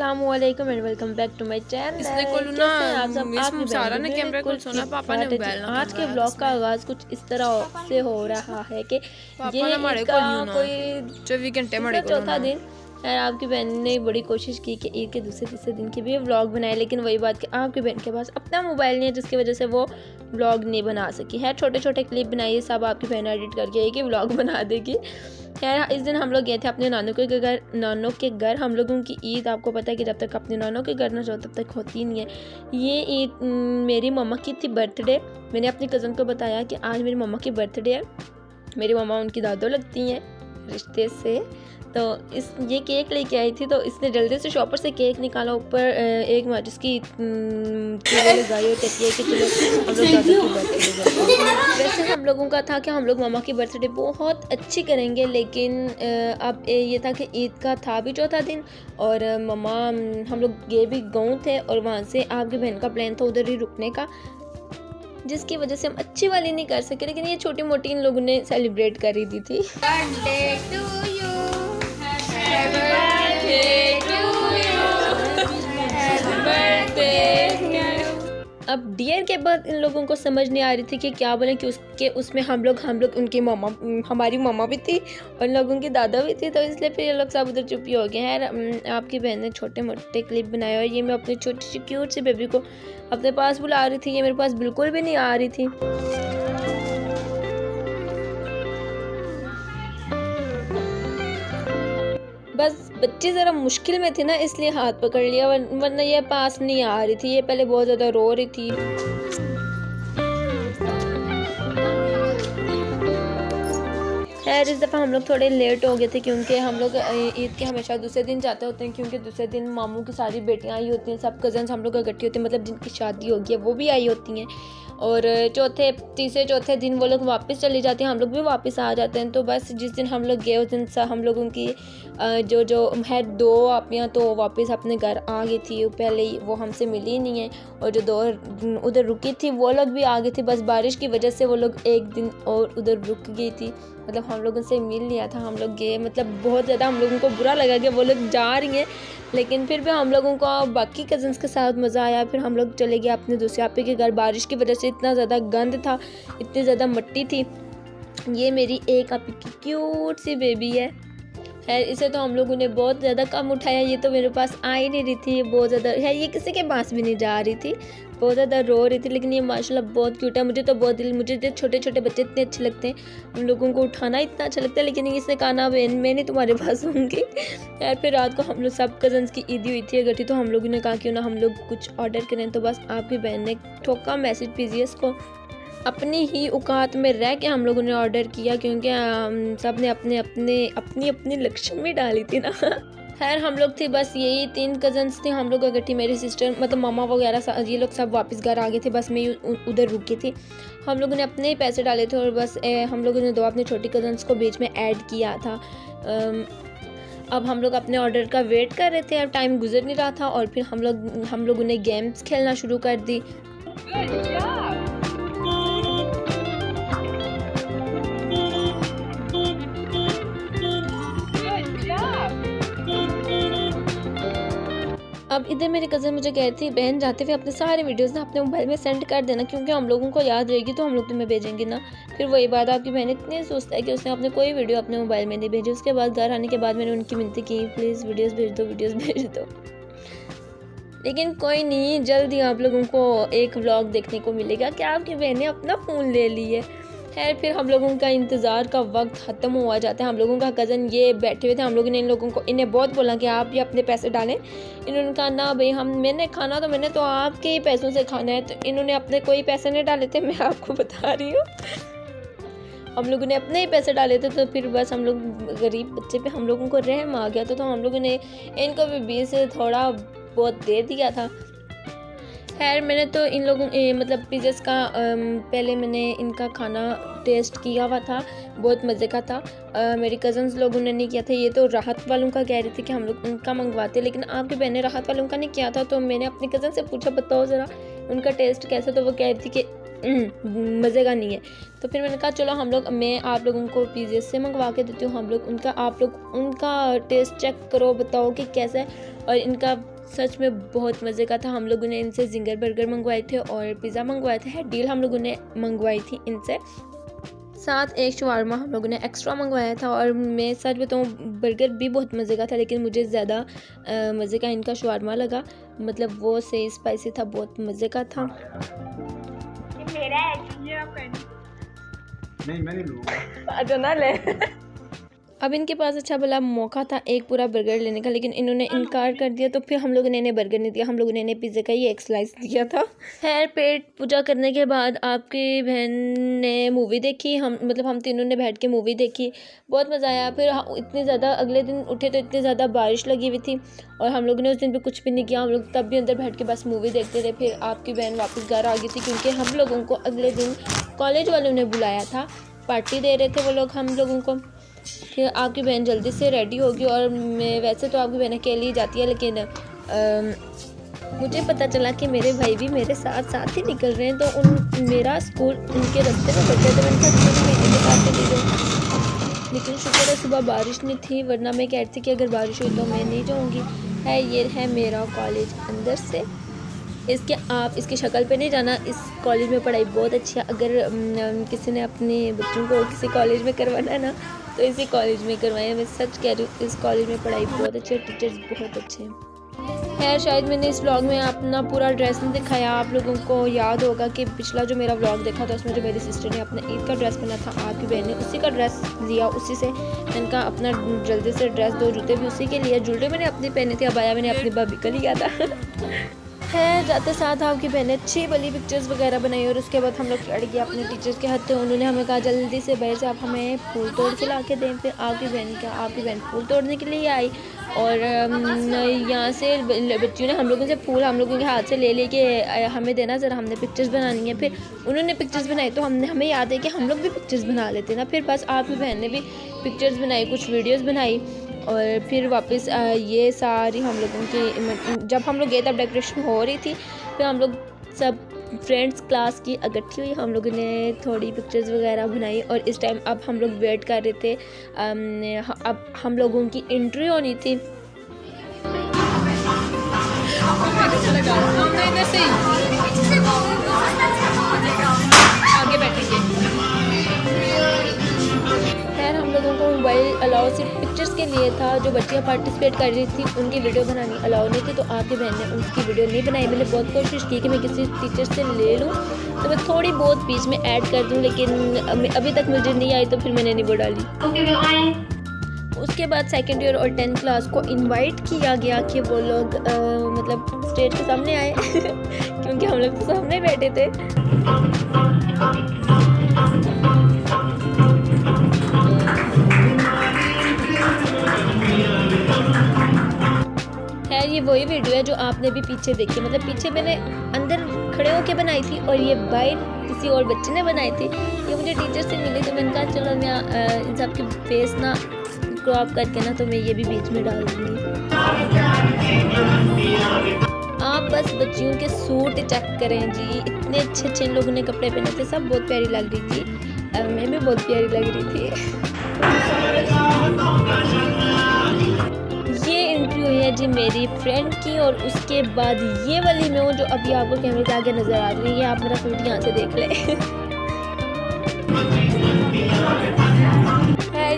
अस्सलामुअलैकुम and welcome back to my channel. इसने कोलू ना इसमें सारा ने कैमरा को सोना पापा ने मोबाइल ना आज के ब्लॉग का आगाज कुछ इस तरह से हो रहा है कि ये कोई 24 घंटे हमारे चौथा दिन है। आपकी बहन ने बड़ी कोशिश की कि ईद के दूसरे तीसरे दिन की भी व्लॉग बनाए, लेकिन वही बात कि आपकी बहन के पास अपना मोबाइल नहीं है, जिसकी वजह से वो व्लॉग नहीं बना सकी है। छोटे छोटे क्लिप बनाइए, सब आपकी बहन एडिट करके एक ही व्लॉग बना देगी। खैर, इस दिन हम लोग गए थे अपने नानों के घर। हम लोगों की ईद आपको पता है कि जब तक अपने नानों के घर ना जाओ तब तक होती नहीं है। ये ईद मेरी मम्मा की थी बर्थडे। मैंने अपनी कज़न को बताया कि आज मेरी मम्मा की बर्थडे है। मेरी मम्मा उनकी दादो लगती हैं रिश्ते से, तो ये केक लेके आई थी, तो इसने जल्दी से शॉपर से केक निकाला, ऊपर एक माचिस की लगाई और कहती है कि चलो हम लोग दादू की बर्थडे। वैसे हम लोगों का था कि हम लोग मामा की बर्थडे बहुत अच्छी करेंगे, लेकिन अब ये था कि ईद का था भी चौथा दिन और मामा हम लोग ये भी गाँव थे और वहाँ से आपकी बहन का प्लान था उधर ही रुकने का, जिसकी वजह से हम अच्छी वाली नहीं कर सके, लेकिन ये छोटी मोटी इन लोगों ने सेलिब्रेट करी दी थी। अब डियर के बाद इन लोगों को समझ नहीं आ रही थी कि क्या बोले, कि उसमें हम लोग उनकी मम्मा, हमारी मम्मा भी थी और इन लोगों की दादा भी थी, तो इसलिए फिर ये लोग सब उधर चुप ही हो गए हैं। आपकी बहन ने छोटे मोटे क्लिप बनाए और ये मैं अपनी छोटी सी क्यूट सी बेबी को अपने पास बुला रही थी। ये मेरे पास बिल्कुल भी नहीं आ रही थी। बस बच्ची ज़रा मुश्किल में थी ना, इसलिए हाथ पकड़ लिया, वरना ये पास नहीं आ रही थी। ये पहले बहुत ज़्यादा रो रही थी। खैर, इस दफ़ा हम लोग थोड़े लेट हो गए थे क्योंकि हम लोग ईद के हमेशा दूसरे दिन जाते होते हैं, क्योंकि दूसरे दिन मामू की सारी बेटियां आई होती हैं, सब कज़न्स हम लोग इकट्ठी होती हैं, मतलब जिनकी शादी होगी है वो भी आई होती हैं, और तीसरे चौथे दिन वो लोग वापस चली जाती हैं, हम लोग भी वापस आ जाते हैं। तो बस जिस दिन हम लोग गए उस दिन हम लोगों की जो है 2 आपियाँ तो वापस अपने घर आ गई थी पहले ही, वो हमसे मिली नहीं है, और जो 2 उधर रुकी थी वो लोग भी आ गई थी। बस बारिश की वजह से वो लोग एक दिन और उधर रुक गई थी, मतलब हम लोगों से मिल लिया था। हम लोग गए, मतलब बहुत ज़्यादा हम लोगों को बुरा लगा कि वो लोग जा रही हैं, लेकिन फिर भी हम लोगों को बाकी कज़न्स के साथ मज़ा आया। फिर हम लोग चले गए अपने दूसरे आपे के घर। बारिश की वजह से इतना ज़्यादा गंद था, इतनी ज़्यादा मिट्टी थी। ये मेरी एक आपे की क्यूट सी बेबी है। खैर, इसे तो हम लोगों ने बहुत ज़्यादा कम उठाया, ये तो मेरे पास आ ही नहीं रही थी, ये बहुत ज़्यादा है, ये किसी के पास भी नहीं जा रही थी, बहुत ज़्यादा रो रही थी। लेकिन ये माशाल्लाह बहुत क्यूट है। मुझे तो छोटे छोटे बच्चे इतने अच्छे लगते हैं, उन लोगों को उठाना इतना अच्छा लगता है, लेकिन इसने कहा ना बहन मैं नहीं तुम्हारे पास होंगी। यार, फिर रात को हम लोग सब कज़न्स की ईदी हुई थी इकट्ठी, तो हम लोगों ने कहा क्यों ना हम लोग कुछ ऑर्डर करें, तो बस आपकी बहन ने ठोका मैसेज पीजीएस को। अपनी ही औकात में रह के हम लोगों ने ऑर्डर किया, क्योंकि सब ने अपनी लक्ष्मी डाली थी ना। खैर, हम लोग थे बस यही 3 कज़न्स थे हम लोग इकट्ठी, मेरी सिस्टर मतलब मामा वगैरह ये लोग सब वापस घर आ गए थे, बस मैं उधर रुकी थी। हम लोगों ने अपने ही पैसे डाले थे और बस हम लोगों ने 2 अपनी छोटी कज़न्स को बीच में ऐड किया था। अब हम लोग अपने ऑर्डर का वेट कर रहे थे, अब टाइम गुजर नहीं रहा था और फिर हम लोगों ने गेम्स खेलना शुरू कर दी। अब इधर मेरी कज़न मुझे कह रही थी बहन जाते हुए अपने सारे वीडियोस ना अपने मोबाइल में सेंड कर देना, क्योंकि हम लोगों को याद रहेगी तो हम लोग तुम्हें भेजेंगे ना। फिर वही बात, आपकी बहन इतनी सोचता है कि उसने अपने कोई वीडियो अपने मोबाइल में नहीं भेजी। उसके बाद घर आने के बाद मैंने उनकी मिन्नत की प्लीज़ वीडियोस भेज दो। लेकिन कोई नहीं, जल्द ही आप लोगों को एक व्लॉग देखने को मिलेगा कि आपकी बहन ने अपना फ़ोन ले ली है। खैर, फिर हम लोगों का इंतज़ार का वक्त ख़त्म हुआ जाता है। हम लोगों का कज़न ये बैठे हुए थे, हम लोगों ने इन्हें बहुत बोला कि आप ये अपने पैसे डालें। इन्होंने कहा ना भाई, मैंने खाना तो मैंने तो आपके ही पैसों से खाना है, तो इन्होंने अपने कोई पैसे नहीं डाले थे, मैं आपको बता रही हूँ। हम लोगों ने अपने ही पैसे डाले थे, तो फिर बस हम लोग गरीब बच्चे पे हम लोगों को रहम आ गया, तो हम लोगों ने इनको भी 20 से थोड़ा बहुत दे दिया था। खैर, मैंने तो इन लोगों मतलब पिज़्ज़ा का पहले मैंने इनका खाना टेस्ट किया हुआ था, बहुत मज़े का था। मेरी कज़न्स लोगों ने नहीं किया था, ये तो राहत वालों का कह रही थी कि हम लोग उनका मंगवाते, लेकिन आपकी बहन ने राहत वालों का नहीं किया था। तो मैंने अपनी कज़न से पूछा बताओ ज़रा उनका टेस्ट कैसा, तो वो कह रही थी कि मज़े का नहीं है। तो फिर मैंने कहा चलो मैं आप लोगों को पिज़्ज़ा से मंगवा के देती हूँ, आप लोग उनका टेस्ट चेक करो, बताओ कि कैसा है। और इनका सच में बहुत मज़े का था। हम लोगों ने इनसे जिंगर बर्गर मंगवाए थे और पिज़्ज़ा मंगवाया था। डील हम लोगों ने मंगवाई थी इनसे, साथ एक शवारमा हम लोगों ने एक्स्ट्रा मंगवाया था। और मैं सच बताऊँ बर्गर भी बहुत मज़े का था, लेकिन मुझे ज़्यादा मज़े का इनका शवारमा लगा। मतलब वो सही स्पाइसी था, बहुत मज़े का था। मेरा है ये आप नहीं मैं नहीं लूँगा। अच्छा ना ले। अब इनके पास अच्छा भला मौका था एक पूरा बर्गर लेने का, लेकिन इन्होंने इनकार कर दिया। तो फिर हम लोगों ने इन्हें बर्गर नहीं दिया, हम लोगों ने इन्हें पिज़्ज़ा का ही एक स्लाइस दिया था। खैर पेट पूजा करने के बाद आपकी बहन ने मूवी देखी, हम तीनों ने बैठ के मूवी देखी, बहुत मज़ा आया। फिर इतनी ज़्यादा अगले दिन उठे तो इतनी ज़्यादा बारिश लगी हुई थी और हम लोगों ने उस दिन पे कुछ भी नहीं किया। हम लोग तब भी अंदर बैठ के बस मूवी देखते रहे। फिर आपकी बहन वापस घर आ गई थी, क्योंकि हम लोगों को अगले दिन कॉलेज वालों ने बुलाया था, पार्टी दे रहे थे वो लोग हम लोगों को। फिर आपकी बहन जल्दी से रेडी होगी और मैं वैसे तो आपकी बहन अकेली जाती है, लेकिन मुझे पता चला कि मेरे भाई भी मेरे साथ ही निकल रहे हैं। तो मेरा स्कूल उनके रास्ते में पड़ता है, तो मैंने कहा लेकिन शुक्र है सुबह बारिश नहीं थी, वरना मैं कहती थी कि अगर बारिश हुई तो मैं नहीं जाऊँगी। ये है मेरा कॉलेज अंदर से। आप इसकी शक्ल पे नहीं जाना, इस कॉलेज में पढ़ाई बहुत अच्छी है। अगर किसी ने अपने बच्चों को किसी कॉलेज में करवाना है ना, तो इसी कॉलेज में करवाएं। मैं सच कह रही हूँ, इस कॉलेज में पढ़ाई बहुत अच्छी है, टीचर्स बहुत अच्छे हैं। खैर शायद मैंने इस व्लॉग में अपना पूरा ड्रेस नहीं दिखाया। आप लोगों को याद होगा कि पिछला जो मेरा व्लॉग देखा था उसमें जो मेरी सिस्टर ने अपना ईद का ड्रेस पहना था, आपकी बहन ने उसी का ड्रेस लिया, उसी से इनका अपना जल्दी से ड्रेस, 2 जूते भी उसी के लिए, ज्वेलरी मैंने अपनी पहनी थी, अबाया मैंने अपनी भाभी का लिया था। है जाते साथ आपकी बहन ने अच्छी भली पिक्चर्स वगैरह बनाई और उसके बाद हम लोग चढ़ गए अपने टीचर्स के हाथ। उन्होंने हमें कहा जल्दी से बाहर से आप हमें फूल तोड़ के ला के दें। फिर आपकी बहन फूल तोड़ने के लिए आई और यहाँ से बच्चियों ने हम लोगों के हाथ से ले के हमें देना, ज़रा हमने पिक्चर्स बनानी है। फिर उन्होंने पिक्चर्स बनाई तो हमें याद है कि हम लोग भी पिक्चर्स बना लेते ना। फिर बस आपकी बहन ने भी पिक्चर्स बनाई, कुछ वीडियोज़ बनाई और फिर वापस ये सारी हम लोगों की, जब हम लोग गए तब डेकोरेशन हो रही थी। फिर हम लोग सब फ्रेंड्स क्लास की इकट्ठी हुई, हम लोगों ने थोड़ी पिक्चर्स वगैरह बनाई। और इस टाइम अब हम लोग वेट कर रहे थे, अब हम लोगों की एंट्री होनी थी। आगे बैठेंगे। खैर हम लोगों को मोबाइल अलाउ सिर्फ पिक्चर्स के लिए था। जो बच्चियाँ पार्टिसिपेट कर रही थी उनकी वीडियो बनानी अलाउ नहीं थी, तो आपकी बहन ने उनकी वीडियो नहीं बनाई। मैंने बहुत कोशिश की कि मैं किसी टीचर से ले लूँ तो मैं थोड़ी बहुत बीच में ऐड कर दूँ, लेकिन अभी तक मुझे नहीं आई, तो फिर मैंने नहीं वो डाली। उसके बाद सेकेंड ईयर और 10th क्लास को इनवाइट किया गया कि वो लोग स्टेज के सामने आए क्योंकि हम लोग तो सामने बैठे थे। खैर ये वही वीडियो है जो आपने भी पीछे देखी, पीछे मैंने अंदर खड़े होके बनाई थी और ये बाहर किसी और बच्चे ने बनाई थी। ये मुझे टीचर से मिली तो मैंने कहा चलो मैं इन सब के फेस ना क्रॉप करके ना, तो मैं ये भी बीच में डाल दूँगी। आप बस बच्चियों के सूट चेक करें जी, इतने अच्छे इन लोगों ने कपड़े पहने थे, सब बहुत प्यारी लग रही थी, मैं भी बहुत प्यारी लग रही थी। ये एंट्री हुई है जी मेरी फ्रेंड की और उसके बाद ये वाली मैं हूँ जो अभी आपको कैमरे के आगे नज़र आ रही है। आप मेरा सूट यहाँ से देख लें।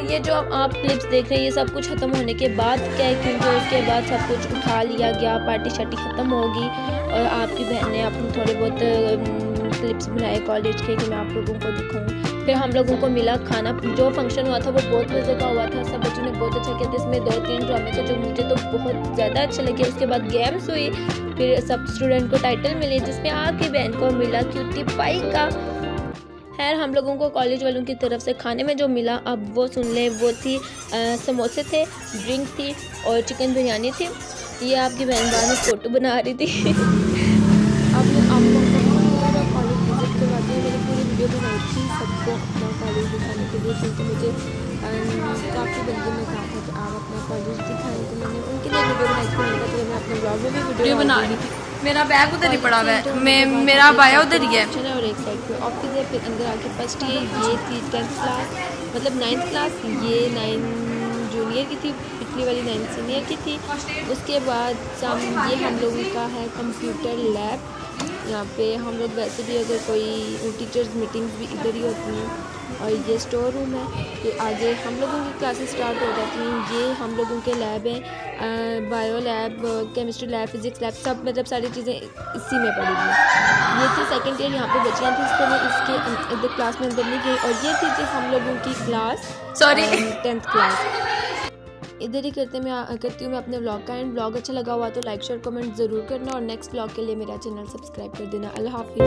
ये जो आप क्लिप्स देख रहे हैं ये सब कुछ ख़त्म होने के बाद क्या है, क्योंकि उसके बाद सब कुछ उठा लिया गया, पार्टी शार्टी ख़त्म होगी और आपकी बहन ने अपने थोड़े बहुत क्लिप्स बनाए कॉलेज के कि मैं आप लोगों को दिखाऊं। फिर हम लोगों को मिला खाना। जो फंक्शन हुआ था वो बहुत मज़े का हुआ था, सब बच्चों ने बहुत अच्छा किया था। इसमें 2-3 ड्रामे थे जो मुझे तो बहुत ज़्यादा अच्छे लगे। उसके बाद गेम्स हुई, फिर सब स्टूडेंट को टाइटल मिले, जिसमें आपकी बहन को मिला क्यूटी पाई का। खैर हम लोगों को कॉलेज वालों की तरफ से खाने में जो मिला अब वो सुन लें। वो थी समोसे थे, ड्रिंक थी और चिकन बिरयानी थी। ये आपकी बहन बाद में फ़ोटो बना रही थी। अब आप लोगों को कॉलेज विजिट करवाते हैं। मैंने पूरी वीडियो बनाई थी सबको अपना कॉलेज दिखाने के लिए, क्योंकि मुझे काफ़ी बंदों ने कहा था कि आप अपना कॉलेज दिखाएँ, तो मैंने उनके लिए वीडियो बनाई थी। मैंने कहा मैं अपने ब्लॉग में भी वीडियो बना रही थी। मेरा बैग उधर ही पड़ा हुआ है, मेरा बाया उधर ही है। और एक साइड पे ऑफिस है, फिर अंदर आके फर्स्ट ये थी 10th क्लास, मतलब 9th क्लास, ये 9 जूनियर की थी, पिछली वाली 9 सीनियर की थी। उसके बाद ये हम लोगों का है कंप्यूटर लैब। यहाँ पे हम लोग वैसे भी अगर कोई टीचर्स मीटिंग्स भी इधर ही होती हैं। और ये स्टोर रूम है, फिर आगे हम लोगों की क्लासेस स्टार्ट हो जाती हैं। ये हम लोगों के लैब हैं, bio lab, chemistry lab, physics lab, सब मतलब सारी चीज़ें इसी में पड़ी हुई हैं। ये थी सेकेंड ईयर, यहाँ पे बच्चियाँ थी, इसको मैं इसके इधर क्लास में अंदर नहीं गई। और ये थी हम लोगों की क्लास 10th क्लास। इधर ही करती हूँ मैं अपने व्लॉग का एंड। व्लॉग अच्छा लगा हुआ तो लाइक शेयर कमेंट ज़रूर करना और नेक्स्ट व्लॉग के लिए मेरा चैनल सब्सक्राइब कर देना। अल्लाह हाफिज़।